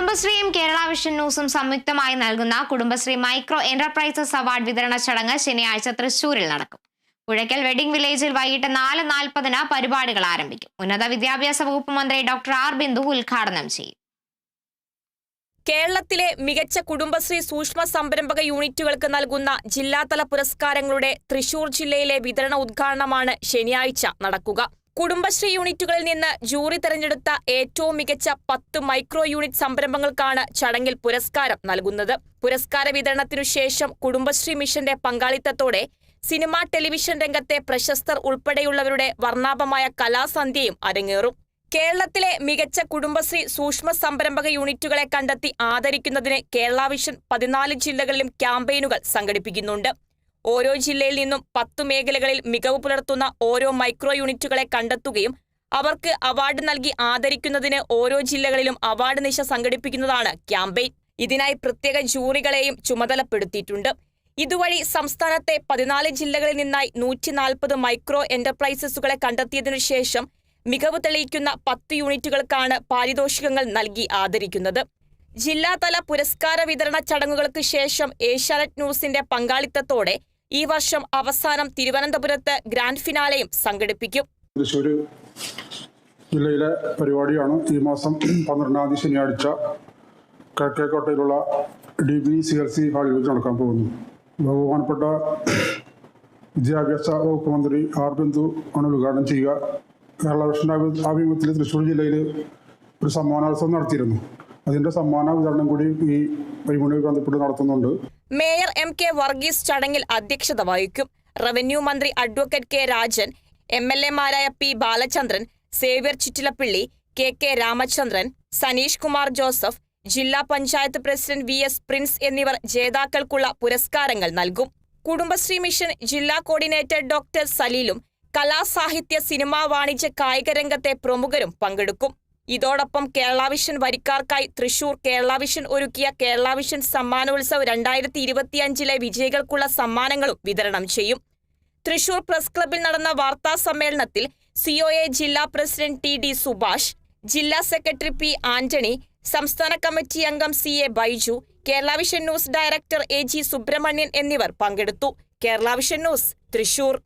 കുടുംബശ്രീയും Kerala vision ന്യൂസും സംയുക്തമായി നൽകുന്ന കുടുംബശ്രീ മൈക്രോ എന്റർപ്രൈസസ് അവാർഡ് വിതരണ ചടങ്ങ് ശനിയാഴ്ച തൃശൂരിൽ നടക്കും. പുഴയ്ക്കൽ വെഡിംഗ് വില്ലേജിൽ വൈകിട്ട് 4:40 പരിപാടികൾ ആരംഭിക്കും. ഉന്നത വിദ്യാഭ്യാസ വകുപ്പ് മന്ത്രി ഡോക്ടർ ആർ ബിന്ദു ഉദ്ഘാടനം ചെയ്യും. കേരളത്തിലെ മികച്ച കുടുംബശ്രീ സൂക്ഷ്മ സംരംഭക യൂണിറ്റുകൾക്ക് നൽകുന്ന ജില്ലാതല പുരസ്കാരങ്ങളുടെ തൃശൂർ ജില്ലയിലെ വിതരണ ഉദ്ഘാടനമാണ് ശനിയാഴ്ച നടക്കുക. കുടുംബശ്രീ യൂണിറ്റുകളിൽ നിന്ന് ജൂറി തെരഞ്ഞെടുത്ത ഏറ്റവും മികച്ച 10 മൈക്രോ യൂണിറ്റ് സംരംഭങ്ങൾക്കാണ് ചടങ്ങിൽ പുരസ്കാരം നൽകുന്നത്. പുരസ്കാര വിതരണത്തിനു ശേഷം കുടുംബശ്രീ മിഷന്റെ പങ്കാളിത്തത്തോടെ സിനിമ, ടെലിവിഷൻ രംഗത്തെ പ്രശസ്തർ ഉൾപ്പെടെയുള്ളവരുടെ വർണ്ണാഭമായ കലാസന്ധ്യയും അരങ്ങേറും. കേരളത്തിലെ മികച്ച കുടുംബശ്രീ സൂക്ഷ്മ സംരംഭക യൂണിറ്റുകളെ കണ്ടെത്തി ആദരിക്കുന്നതിന് കേരള വിഷൻ 14 ജില്ലകളിലും ക്യാമ്പയിനുകൾ സംഘടിപ്പിക്കുന്നുണ്ട്. ഓരോ ജില്ലയിൽ നിന്നും 10 മേഖലകളിൽ മികവ് പുലർത്തുന്ന ഓരോ മൈക്രോ യൂണിറ്റുകളെ കണ്ടെത്തുകയും അവർക്ക് അവാർഡ് നൽകി ആദരിക്കുന്നതിന് ഓരോ ജില്ലകളിലും അവാർഡ് നിശ സംഘടിപ്പിക്കുന്നതാണ് ക്യാമ്പയിൻ. ഇതിനായി പ്രത്യേക ജൂറികളെയും ചുമതലപ്പെടുത്തിയിട്ടുണ്ട്. ഇതുവഴി സംസ്ഥാനത്തെ 14 ജില്ലകളിൽ നിന്നായി 140 മൈക്രോ എന്റർപ്രൈസസുകളെ കണ്ടെത്തിയതിനു ശേഷം മികവ് തെളിയിക്കുന്ന 10 യൂണിറ്റുകൾക്കാണ് പാരിതോഷികങ്ങൾ നൽകി ആദരിക്കുന്നത്. ജില്ലാതല പുരസ്കാര വിതരണ ചടങ്ങുകൾക്ക് ശേഷം ഏഷ്യാനെറ്റ് ന്യൂസിന്റെ പങ്കാളിത്തത്തോടെ ഈ വർഷം അവസാനം തിരുവനന്തപുരത്ത് ഗ്രാൻഡ് ഫിനാലെയും സംഘടിപ്പിക്കും. തൃശ്ശൂർ ജില്ലയിലെ പരിപാടിയാണ് ഈ മാസം 12-ാം തീയതി ശനിയാഴ്ച കിഴക്കേക്കോട്ടയിലുള്ള DBCLC ഹാളിൽ വെച്ച് നടക്കാൻ പോകുന്നു. ബഹുമാനപ്പെട്ട വിദ്യാഭ്യാസ വകുപ്പ് മന്ത്രി ആർ ബിന്ദു ആണ് ഉദ്ഘാടനം ചെയ്യുക. കേരള വിഷന്റെ ആഭിമുഖ്യത്തിൽ തൃശ്ശൂർ ജില്ലയിൽ ഒരു സമ്മാനോത്സവം നടത്തിയിരുന്നു. അതിന്റെ സമ്മാന വിതരണം കൂടി ഈ പരിപാടിയുമായി ബന്ധപ്പെട്ട് നടത്തുന്നുണ്ട്. മേയർ MK വർഗീസ് ചടങ്ങിൽ അധ്യക്ഷത വഹിക്കും. റവന്യൂ മന്ത്രി അഡ്വക്കേറ്റ് K രാജൻ, MLA മാരായ P Balachandran, Xavier Chittilappilly, KK Ramachandran, Saneesh Kumar Joseph, ജില്ലാ പഞ്ചായത്ത് പ്രസിഡന്റ് VS പ്രിൻസ് എന്നിവർ ജേതാക്കൾക്കുള്ള പുരസ്കാരങ്ങൾ നൽകും. കുടുംബശ്രീ മിഷൻ ജില്ലാ കോർഡിനേറ്റർ ഡോക്ടർ സലീലും കലാ, സാഹിത്യ, സിനിമാ, വാണിജ്യ, കായിക രംഗത്തെ പ്രമുഖരും പങ്കെടുക്കും. ഇതോടൊപ്പം കേരള വിഷൻ വരിക്കാർക്കായി തൃശൂർ കേരള വിഷൻ ഒരുക്കിയ കേരള വിഷൻ സമ്മാനോത്സവ് 2025 വിജയികൾക്കുള്ള സമ്മാനങ്ങളും വിതരണം ചെയ്യും. തൃശൂർ പ്രസ് ക്ലബ്ബിൽ നടന്ന വാർത്താ സമ്മേളനത്തിൽ COA ജില്ലാ പ്രസിഡന്റ് TD സുഭാഷ്, ജില്ലാ സെക്രട്ടറി P ആന്റണി, സംസ്ഥാന കമ്മിറ്റി അംഗം CA Baiju, Kerala vision news director AG Subramanian എന്നിവർ പങ്കെടുത്തു. Kerala vision news, Thrissur.